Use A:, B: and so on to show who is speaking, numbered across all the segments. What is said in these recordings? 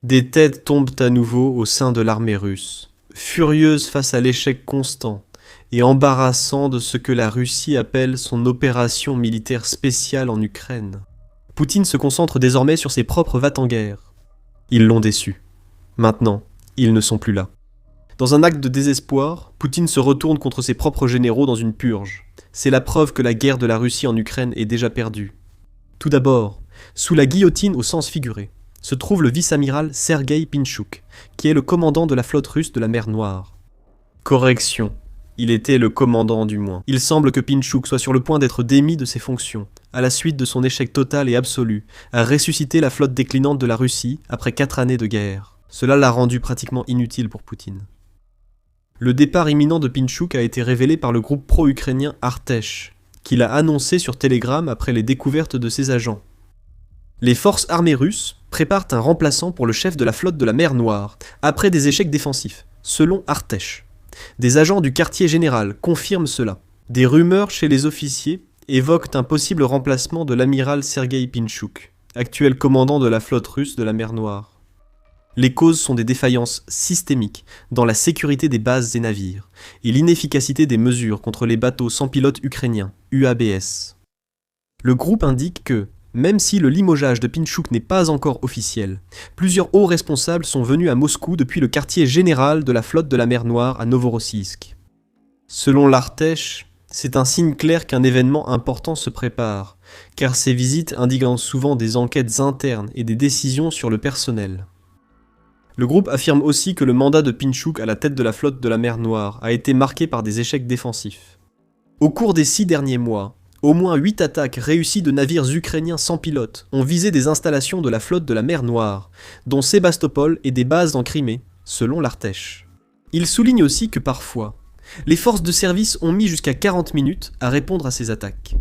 A: Des têtes tombent à nouveau au sein de l'armée russe, furieuse face à l'échec constant et embarrassant de ce que la Russie appelle son opération militaire spéciale en Ukraine. Poutine se concentre désormais sur ses propres va-t-en-guerre. Ils l'ont déçu. Maintenant, ils ne sont plus là. Dans un acte de désespoir, Poutine se retourne contre ses propres généraux dans une purge. C'est la preuve que la guerre de la Russie en Ukraine est déjà perdue. Tout d'abord, sous la guillotine au sens figuré, se trouve le vice-amiral Sergueï Pintchouk, qui est le commandant de la flotte russe de la mer Noire. Correction, il était le commandant du moins. Il semble que Pintchouk soit sur le point d'être démis de ses fonctions, à la suite de son échec total et absolu, à ressusciter la flotte déclinante de la Russie après 4 années de guerre. Cela l'a rendu pratiquement inutile pour Poutine. Le départ imminent de Pintchouk a été révélé par le groupe pro-ukrainien Artesh, qui l'a annoncé sur Telegram après les découvertes de ses agents. Les forces armées russes préparent un remplaçant pour le chef de la flotte de la mer Noire, après des échecs défensifs, selon Artesh. Des agents du quartier général confirment cela. Des rumeurs chez les officiers évoquent un possible remplacement de l'amiral Sergueï Pintchouk, actuel commandant de la flotte russe de la mer Noire. Les causes sont des défaillances systémiques dans la sécurité des bases et navires, et l'inefficacité des mesures contre les bateaux sans pilote ukrainiens, UABS. Le groupe indique que, même si le limogeage de Pintchouk n'est pas encore officiel, plusieurs hauts responsables sont venus à Moscou depuis le quartier général de la flotte de la mer Noire à Novorossiysk. Selon l'Artesh, c'est un signe clair qu'un événement important se prépare, car ces visites indiquent souvent des enquêtes internes et des décisions sur le personnel. Le groupe affirme aussi que le mandat de Pintchouk à la tête de la flotte de la mer Noire a été marqué par des échecs défensifs. Au cours des 6 derniers mois, au moins 8 attaques réussies de navires ukrainiens sans pilote ont visé des installations de la flotte de la mer Noire, dont Sébastopol et des bases en Crimée, selon l'Artesh. Il souligne aussi que parfois, les forces de service ont mis jusqu'à 40 minutes à répondre à ces attaques.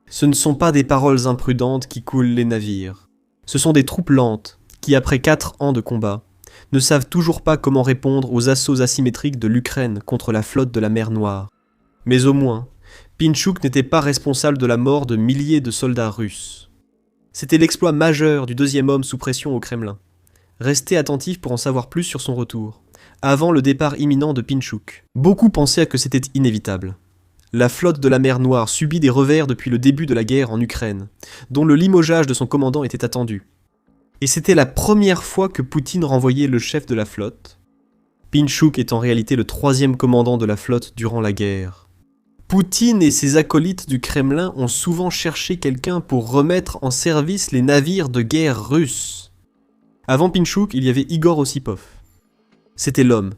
A: Ce ne sont pas des paroles imprudentes qui coulent les navires. Ce sont des troupes lentes qui, après 4 ans de combat, ne savent toujours pas comment répondre aux assauts asymétriques de l'Ukraine contre la flotte de la mer Noire. Mais au moins, Pintchouk n'était pas responsable de la mort de milliers de soldats russes. C'était l'exploit majeur du deuxième homme sous pression au Kremlin. Restez attentifs pour en savoir plus sur son retour, avant le départ imminent de Pintchouk. Beaucoup pensaient que c'était inévitable. La flotte de la mer Noire subit des revers depuis le début de la guerre en Ukraine, dont le limogeage de son commandant était attendu. Et c'était la première fois que Poutine renvoyait le chef de la flotte. Pintchouk est en réalité le 3e commandant de la flotte durant la guerre. Poutine et ses acolytes du Kremlin ont souvent cherché quelqu'un pour remettre en service les navires de guerre russes. Avant Pintchouk, il y avait Igor Ossipov. C'était l'homme,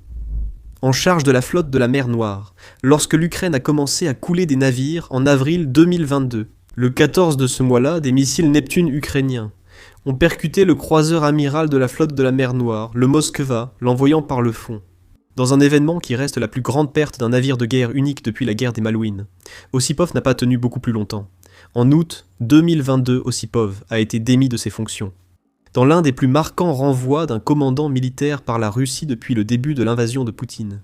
A: en charge de la flotte de la mer Noire, lorsque l'Ukraine a commencé à couler des navires en avril 2022. Le 14 de ce mois-là, des missiles Neptune ukrainiens ont percuté le croiseur amiral de la flotte de la mer Noire, le Moskva, l'envoyant par le fond. Dans un événement qui reste la plus grande perte d'un navire de guerre unique depuis la guerre des Malouines, Ossipov n'a pas tenu beaucoup plus longtemps. En août 2022, Ossipov a été démis de ses fonctions. Dans l'un des plus marquants renvois d'un commandant militaire par la Russie depuis le début de l'invasion de Poutine.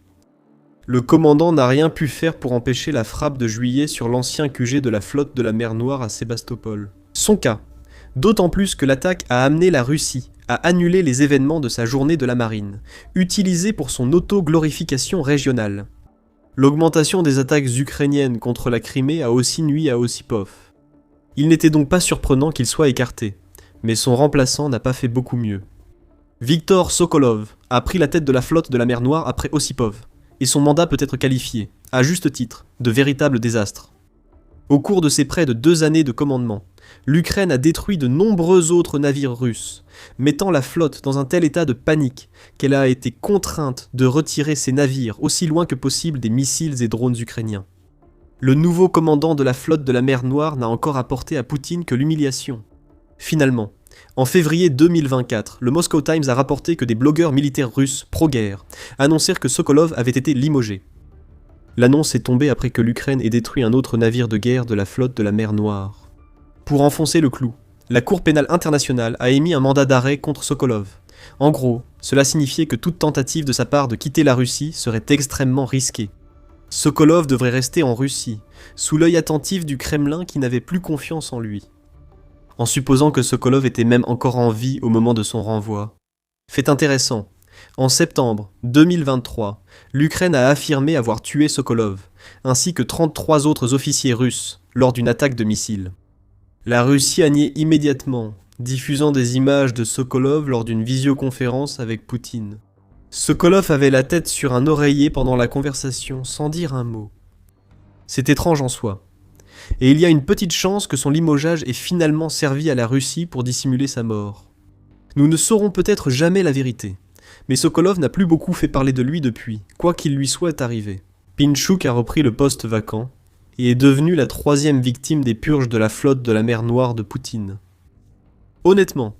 A: Le commandant n'a rien pu faire pour empêcher la frappe de juillet sur l'ancien QG de la flotte de la mer Noire à Sébastopol. Son cas, d'autant plus que l'attaque a amené la Russie à annuler les événements de sa journée de la marine, utilisée pour son auto-glorification régionale. L'augmentation des attaques ukrainiennes contre la Crimée a aussi nui à Ossipov. Il n'était donc pas surprenant qu'il soit écarté, mais son remplaçant n'a pas fait beaucoup mieux. Viktor Sokolov a pris la tête de la flotte de la mer Noire après Ossipov, et son mandat peut être qualifié, à juste titre, de véritable désastre. Au cours de ses près de 2 années de commandement, l'Ukraine a détruit de nombreux autres navires russes, mettant la flotte dans un tel état de panique qu'elle a été contrainte de retirer ses navires aussi loin que possible des missiles et drones ukrainiens. Le nouveau commandant de la flotte de la mer Noire n'a encore apporté à Poutine que l'humiliation. Finalement, en février 2024, le Moscow Times a rapporté que des blogueurs militaires russes pro-guerre annoncèrent que Sokolov avait été limogé. L'annonce est tombée après que l'Ukraine ait détruit un autre navire de guerre de la flotte de la mer Noire. Pour enfoncer le clou, la Cour pénale internationale a émis un mandat d'arrêt contre Sokolov. En gros, cela signifiait que toute tentative de sa part de quitter la Russie serait extrêmement risquée. Sokolov devrait rester en Russie, sous l'œil attentif du Kremlin qui n'avait plus confiance en lui. En supposant que Sokolov était même encore en vie au moment de son renvoi. Fait intéressant, en septembre 2023, l'Ukraine a affirmé avoir tué Sokolov, ainsi que 33 autres officiers russes, lors d'une attaque de missiles. La Russie a nié immédiatement, diffusant des images de Sokolov lors d'une visioconférence avec Poutine. Sokolov avait la tête sur un oreiller pendant la conversation, sans dire un mot. C'est étrange en soi. Et il y a une petite chance que son limogeage ait finalement servi à la Russie pour dissimuler sa mort. Nous ne saurons peut-être jamais la vérité, mais Sokolov n'a plus beaucoup fait parler de lui depuis, quoi qu'il lui soit arrivé. Pintchouk a repris le poste vacant, et est devenu la 3e victime des purges de la flotte de la mer Noire de Poutine. Honnêtement,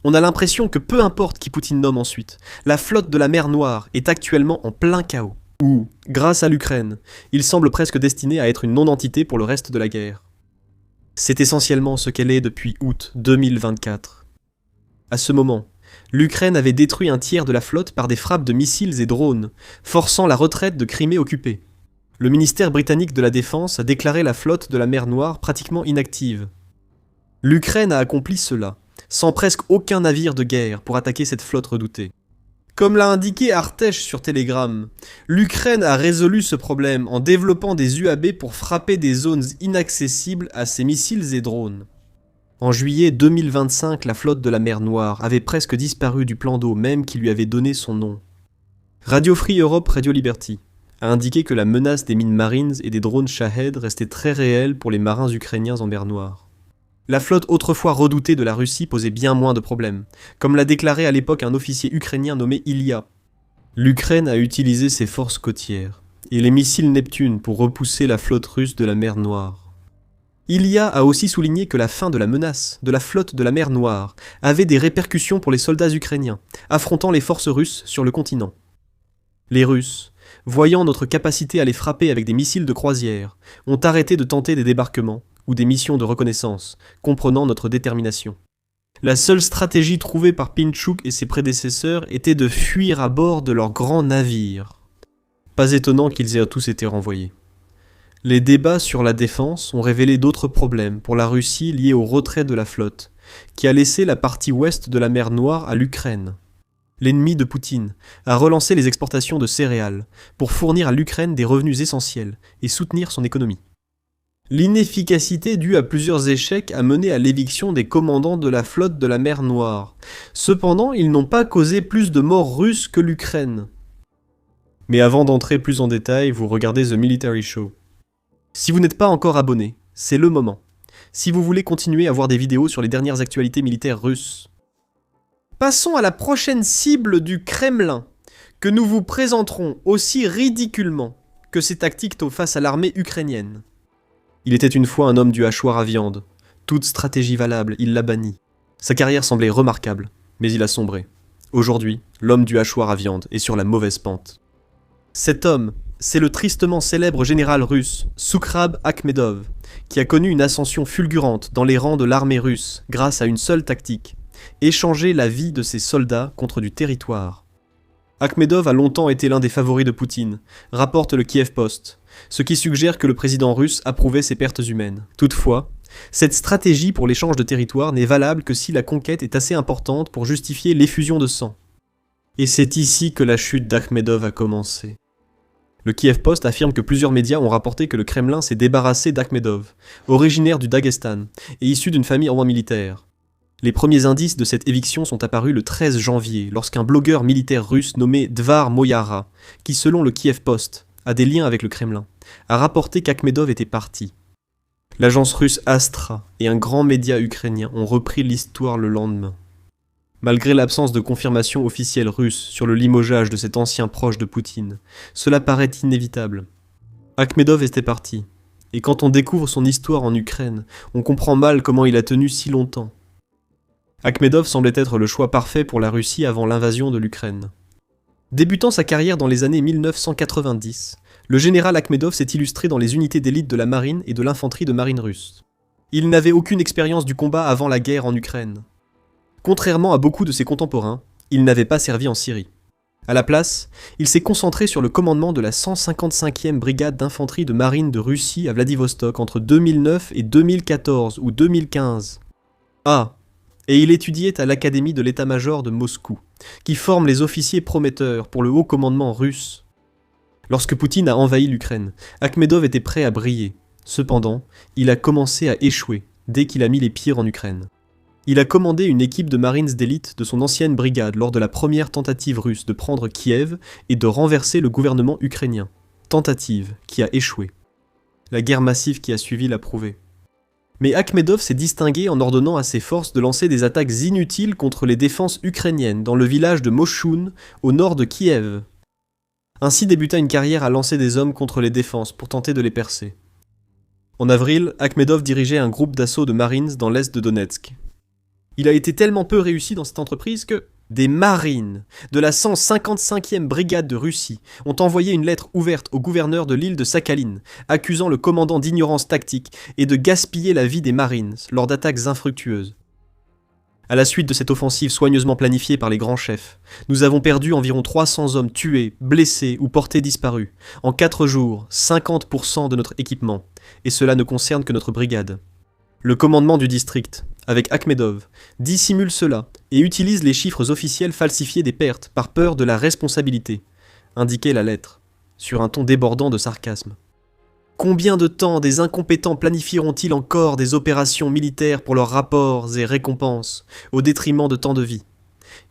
A: on a l'impression que peu importe qui Poutine nomme ensuite, la flotte de la mer Noire est actuellement en plein chaos. Ou, grâce à l'Ukraine, il semble presque destiné à être une non-entité pour le reste de la guerre. C'est essentiellement ce qu'elle est depuis août 2024. À ce moment, l'Ukraine avait détruit un tiers de la flotte par des frappes de missiles et drones, forçant la retraite de Crimée occupée. Le ministère britannique de la Défense a déclaré la flotte de la mer Noire pratiquement inactive. L'Ukraine a accompli cela, sans presque aucun navire de guerre pour attaquer cette flotte redoutée. Comme l'a indiqué Artesh sur Telegram, l'Ukraine a résolu ce problème en développant des UAV pour frapper des zones inaccessibles à ses missiles et drones. En juillet 2025, la flotte de la mer Noire avait presque disparu du plan d'eau même qui lui avait donné son nom. Radio Free Europe, Radio Liberty a indiqué que la menace des mines marines et des drones Shahed restait très réelle pour les marins ukrainiens en mer Noire. La flotte autrefois redoutée de la Russie posait bien moins de problèmes, comme l'a déclaré à l'époque un officier ukrainien nommé Ilya. L'Ukraine a utilisé ses forces côtières et les missiles Neptune pour repousser la flotte russe de la mer Noire. Ilya a aussi souligné que la fin de la menace de la flotte de la mer Noire avait des répercussions pour les soldats ukrainiens, affrontant les forces russes sur le continent. Les Russes, voyant notre capacité à les frapper avec des missiles de croisière, ont arrêté de tenter des débarquements ou des missions de reconnaissance, comprenant notre détermination. La seule stratégie trouvée par Pintchouk et ses prédécesseurs était de fuir à bord de leurs grands navires. Pas étonnant qu'ils aient tous été renvoyés. Les débats sur la défense ont révélé d'autres problèmes pour la Russie liés au retrait de la flotte, qui a laissé la partie ouest de la mer Noire à l'Ukraine. L'ennemi de Poutine a relancé les exportations de céréales pour fournir à l'Ukraine des revenus essentiels et soutenir son économie. L'inefficacité due à plusieurs échecs a mené à l'éviction des commandants de la flotte de la mer Noire. Cependant, ils n'ont pas causé plus de morts russes que l'Ukraine. Mais avant d'entrer plus en détail, vous regardez The Military Show. Si vous n'êtes pas encore abonné, c'est le moment. Si vous voulez continuer à voir des vidéos sur les dernières actualités militaires russes. Passons à la prochaine cible du Kremlin, que nous vous présenterons aussi ridiculement que ses tactiques face à l'armée ukrainienne. Il était une fois un homme du hachoir à viande. Toute stratégie valable, il l'a banni. Sa carrière semblait remarquable, mais il a sombré. Aujourd'hui, l'homme du hachoir à viande est sur la mauvaise pente. Cet homme, c'est le tristement célèbre général russe Soukhrab Akhmedov, qui a connu une ascension fulgurante dans les rangs de l'armée russe grâce à une seule tactique, échanger la vie de ses soldats contre du territoire. Akhmedov a longtemps été l'un des favoris de Poutine, rapporte le Kiev Post, ce qui suggère que le président russe approuvait ses pertes humaines. Toutefois, cette stratégie pour l'échange de territoire n'est valable que si la conquête est assez importante pour justifier l'effusion de sang. Et c'est ici que la chute d'Akhmedov a commencé. Le Kiev Post affirme que plusieurs médias ont rapporté que le Kremlin s'est débarrassé d'Akhmedov, originaire du Daghestan et issu d'une famille en militaire. Les premiers indices de cette éviction sont apparus le 13 janvier, lorsqu'un blogueur militaire russe nommé Dvar Moyara, qui selon le Kiev Post a des liens avec le Kremlin, a rapporté qu'Akhmedov était parti. L'agence russe Astra et un grand média ukrainien ont repris l'histoire le lendemain. Malgré l'absence de confirmation officielle russe sur le limogeage de cet ancien proche de Poutine, cela paraît inévitable. Akhmedov était parti, et quand on découvre son histoire en Ukraine, on comprend mal comment il a tenu si longtemps. Akhmedov semblait être le choix parfait pour la Russie avant l'invasion de l'Ukraine. Débutant sa carrière dans les années 1990, le général Akhmedov s'est illustré dans les unités d'élite de la marine et de l'infanterie de marine russe. Il n'avait aucune expérience du combat avant la guerre en Ukraine. Contrairement à beaucoup de ses contemporains, il n'avait pas servi en Syrie. À la place, il s'est concentré sur le commandement de la 155e brigade d'infanterie de marine de Russie à Vladivostok entre 2009 et 2014 ou 2015. Ah, et il étudiait à l'académie de l'état-major de Moscou, qui forme les officiers prometteurs pour le haut commandement russe. Lorsque Poutine a envahi l'Ukraine, Akhmedov était prêt à briller. Cependant, il a commencé à échouer dès qu'il a mis les pieds en Ukraine. Il a commandé une équipe de Marines d'élite de son ancienne brigade lors de la première tentative russe de prendre Kiev et de renverser le gouvernement ukrainien. Tentative qui a échoué. La guerre massive qui a suivi l'a prouvé. Mais Akhmedov s'est distingué en ordonnant à ses forces de lancer des attaques inutiles contre les défenses ukrainiennes dans le village de Moshchun, au nord de Kiev. Ainsi débuta une carrière à lancer des hommes contre les défenses pour tenter de les percer. En avril, Akhmedov dirigeait un groupe d'assaut de Marines dans l'est de Donetsk. Il a été tellement peu réussi dans cette entreprise que des marines de la 155e brigade de Russie ont envoyé une lettre ouverte au gouverneur de l'île de Sakhaline, accusant le commandant d'ignorance tactique et de gaspiller la vie des marines lors d'attaques infructueuses. À la suite de cette offensive soigneusement planifiée par les grands chefs, nous avons perdu environ 300 hommes tués, blessés ou portés disparus. En 4 jours, 50% de notre équipement, et cela ne concerne que notre brigade. Le commandement du district, avec Akhmedov, dissimule cela et utilise les chiffres officiels falsifiés des pertes par peur de la responsabilité, indiquait la lettre, sur un ton débordant de sarcasme. Combien de temps des incompétents planifieront-ils encore des opérations militaires pour leurs rapports et récompenses, au détriment de tant de vies ?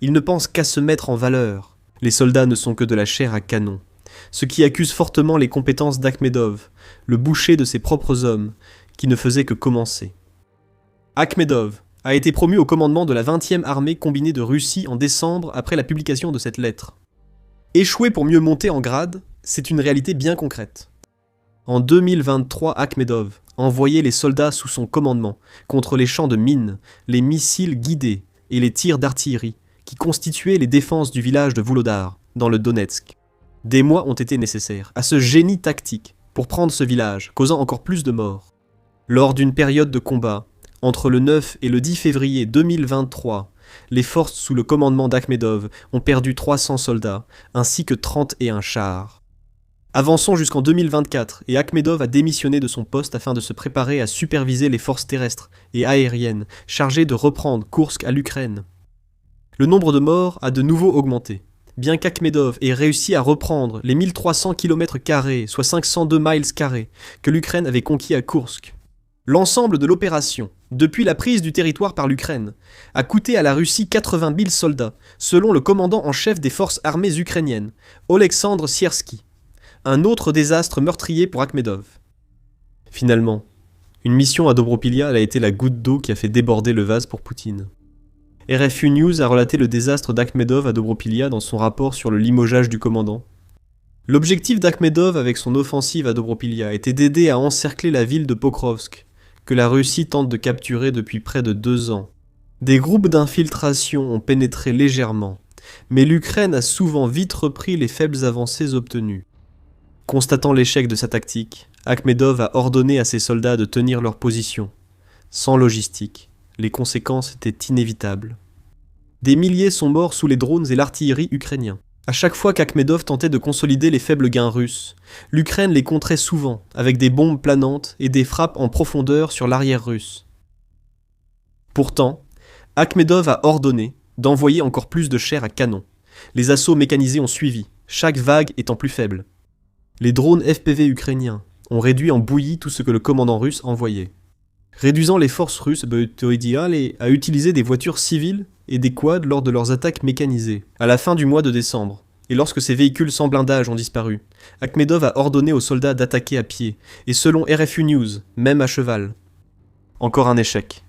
A: Ils ne pensent qu'à se mettre en valeur. Les soldats ne sont que de la chair à canon, ce qui accuse fortement les compétences d'Akhmedov, le boucher de ses propres hommes, qui ne faisait que commencer. Akhmedov a été promu au commandement de la 20e armée combinée de Russie en décembre après la publication de cette lettre. Échouer pour mieux monter en grade, c'est une réalité bien concrète. En 2023, Akhmedov envoyait les soldats sous son commandement contre les champs de mines, les missiles guidés et les tirs d'artillerie qui constituaient les défenses du village de Volodar, dans le Donetsk. Des mois ont été nécessaires à ce génie tactique pour prendre ce village, causant encore plus de morts. Lors d'une période de combat, entre le 9 et le 10 février 2023, les forces sous le commandement d'Akhmedov ont perdu 300 soldats, ainsi que 31 chars. Avançons jusqu'en 2024, et Akhmedov a démissionné de son poste afin de se préparer à superviser les forces terrestres et aériennes chargées de reprendre Koursk à l'Ukraine. Le nombre de morts a de nouveau augmenté. Bien qu'Akhmedov ait réussi à reprendre les 1300 km², soit 502 miles carrés, que l'Ukraine avait conquis à Koursk. L'ensemble de l'opération, depuis la prise du territoire par l'Ukraine, a coûté à la Russie 80 000 soldats, selon le commandant en chef des forces armées ukrainiennes, Oleksandr Siersky. Un autre désastre meurtrier pour Akhmedov. Finalement, une mission à Dobropilya a été la goutte d'eau qui a fait déborder le vase pour Poutine. RFU News a relaté le désastre d'Akhmedov à Dobropilya dans son rapport sur le limogeage du commandant. L'objectif d'Akhmedov avec son offensive à Dobropilya était d'aider à encercler la ville de Pokrovsk, que la Russie tente de capturer depuis près de 2 ans. Des groupes d'infiltration ont pénétré légèrement, mais l'Ukraine a souvent vite repris les faibles avancées obtenues. Constatant l'échec de sa tactique, Akhmedov a ordonné à ses soldats de tenir leur position. Sans logistique, les conséquences étaient inévitables. Des milliers sont morts sous les drones et l'artillerie ukrainiens. À chaque fois qu'Akhmedov tentait de consolider les faibles gains russes, l'Ukraine les contrait souvent avec des bombes planantes et des frappes en profondeur sur l'arrière russe. Pourtant, Akhmedov a ordonné d'envoyer encore plus de chair à canon. Les assauts mécanisés ont suivi, chaque vague étant plus faible. Les drones FPV ukrainiens ont réduit en bouillie tout ce que le commandant russe envoyait. Réduisant les forces russes, Boetoidiale a utilisé des voitures civiles et des quads lors de leurs attaques mécanisées, à la fin du mois de décembre. Et lorsque ces véhicules sans blindage ont disparu, Akhmedov a ordonné aux soldats d'attaquer à pied, et selon RFU News, même à cheval. Encore un échec.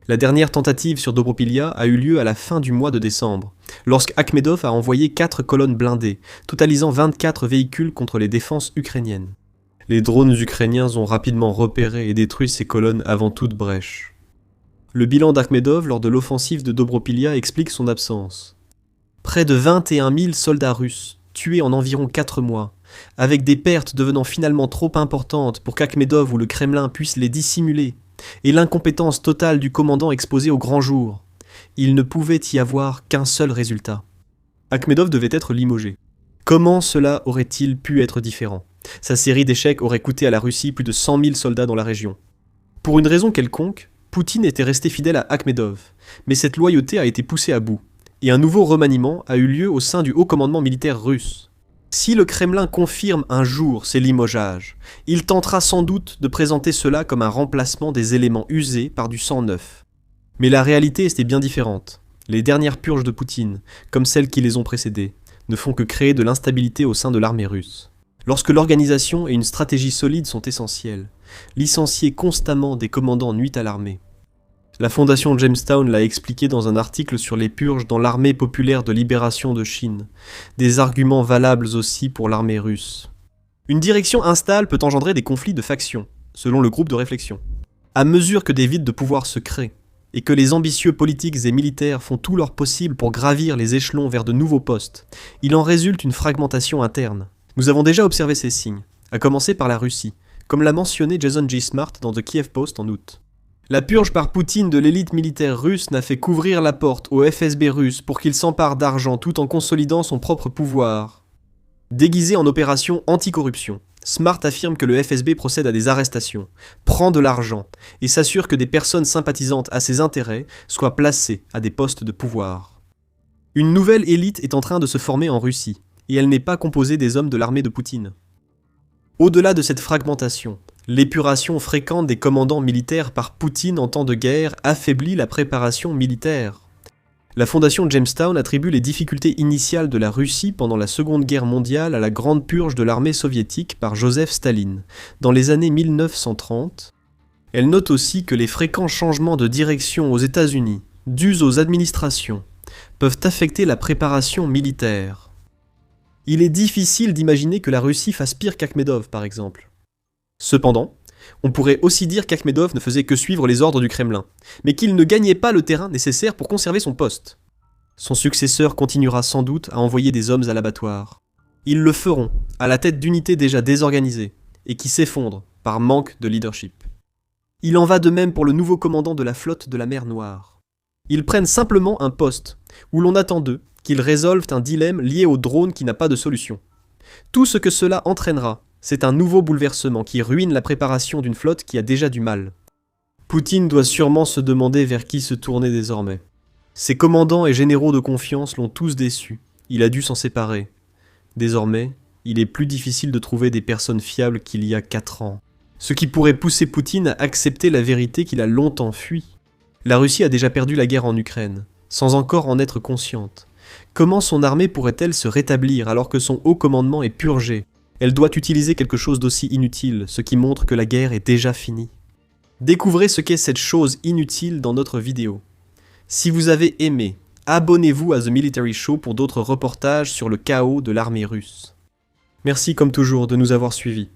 A: La dernière tentative sur Dobropilya a eu lieu à la fin du mois de décembre, lorsque Akhmedov a envoyé 4 colonnes blindées, totalisant 24 véhicules contre les défenses ukrainiennes. Les drones ukrainiens ont rapidement repéré et détruit ces colonnes avant toute brèche. Le bilan d'Akhmedov lors de l'offensive de Dobropilya explique son absence. Près de 21 000 soldats russes, tués en environ 4 mois, avec des pertes devenant finalement trop importantes pour qu'Akhmedov ou le Kremlin puissent les dissimuler, et l'incompétence totale du commandant exposé au grand jour. Il ne pouvait y avoir qu'un seul résultat. Akhmedov devait être limogé. Comment cela aurait-il pu être différent ? Sa série d'échecs aurait coûté à la Russie plus de 100 000 soldats dans la région. Pour une raison quelconque, Poutine était resté fidèle à Akhmedov, mais cette loyauté a été poussée à bout, et un nouveau remaniement a eu lieu au sein du haut commandement militaire russe. Si le Kremlin confirme un jour ces limogeages, il tentera sans doute de présenter cela comme un remplacement des éléments usés par du sang neuf. Mais la réalité était bien différente. Les dernières purges de Poutine, comme celles qui les ont précédées, ne font que créer de l'instabilité au sein de l'armée russe. Lorsque l'organisation et une stratégie solide sont essentielles, licencier constamment des commandants nuit à l'armée. La fondation Jamestown l'a expliqué dans un article sur les purges dans l'armée populaire de libération de Chine, des arguments valables aussi pour l'armée russe. Une direction installe peut engendrer des conflits de factions, selon le groupe de réflexion. À mesure que des vides de pouvoir se créent, et que les ambitieux politiques et militaires font tout leur possible pour gravir les échelons vers de nouveaux postes, il en résulte une fragmentation interne. Nous avons déjà observé ces signes, à commencer par la Russie, comme l'a mentionné Jason G. Smart dans The Kiev Post en août. La purge par Poutine de l'élite militaire russe n'a fait qu'ouvrir la porte au FSB russe pour qu'il s'empare d'argent tout en consolidant son propre pouvoir. Déguisé en opération anticorruption, Smart affirme que le FSB procède à des arrestations, prend de l'argent et s'assure que des personnes sympathisantes à ses intérêts soient placées à des postes de pouvoir. Une nouvelle élite est en train de se former en Russie, et elle n'est pas composée des hommes de l'armée de Poutine. Au-delà de cette fragmentation, l'épuration fréquente des commandants militaires par Poutine en temps de guerre affaiblit la préparation militaire. La fondation Jamestown attribue les difficultés initiales de la Russie pendant la Seconde Guerre mondiale à la grande purge de l'armée soviétique par Joseph Staline, dans les années 1930. Elle note aussi que les fréquents changements de direction aux États-Unis, dus aux administrations, peuvent affecter la préparation militaire. Il est difficile d'imaginer que la Russie fasse pire qu'Akhmedov, par exemple. Cependant, on pourrait aussi dire qu'Akhmedov ne faisait que suivre les ordres du Kremlin, mais qu'il ne gagnait pas le terrain nécessaire pour conserver son poste. Son successeur continuera sans doute à envoyer des hommes à l'abattoir. Ils le feront, à la tête d'unités déjà désorganisées, et qui s'effondrent par manque de leadership. Il en va de même pour le nouveau commandant de la flotte de la mer Noire. Ils prennent simplement un poste, où l'on attend d'eux qu'ils résolvent un dilemme lié au drone qui n'a pas de solution. Tout ce que cela entraînera, c'est un nouveau bouleversement qui ruine la préparation d'une flotte qui a déjà du mal. Poutine doit sûrement se demander vers qui se tourner désormais. Ses commandants et généraux de confiance l'ont tous déçu. Il a dû s'en séparer. Désormais, il est plus difficile de trouver des personnes fiables qu'il y a 4 ans. Ce qui pourrait pousser Poutine à accepter la vérité qu'il a longtemps fui. La Russie a déjà perdu la guerre en Ukraine, sans encore en être consciente. Comment son armée pourrait-elle se rétablir alors que son haut commandement est purgé ? Elle doit utiliser quelque chose d'aussi inutile, ce qui montre que la guerre est déjà finie. Découvrez ce qu'est cette chose inutile dans notre vidéo. Si vous avez aimé, abonnez-vous à The Military Show pour d'autres reportages sur le chaos de l'armée russe. Merci comme toujours de nous avoir suivis.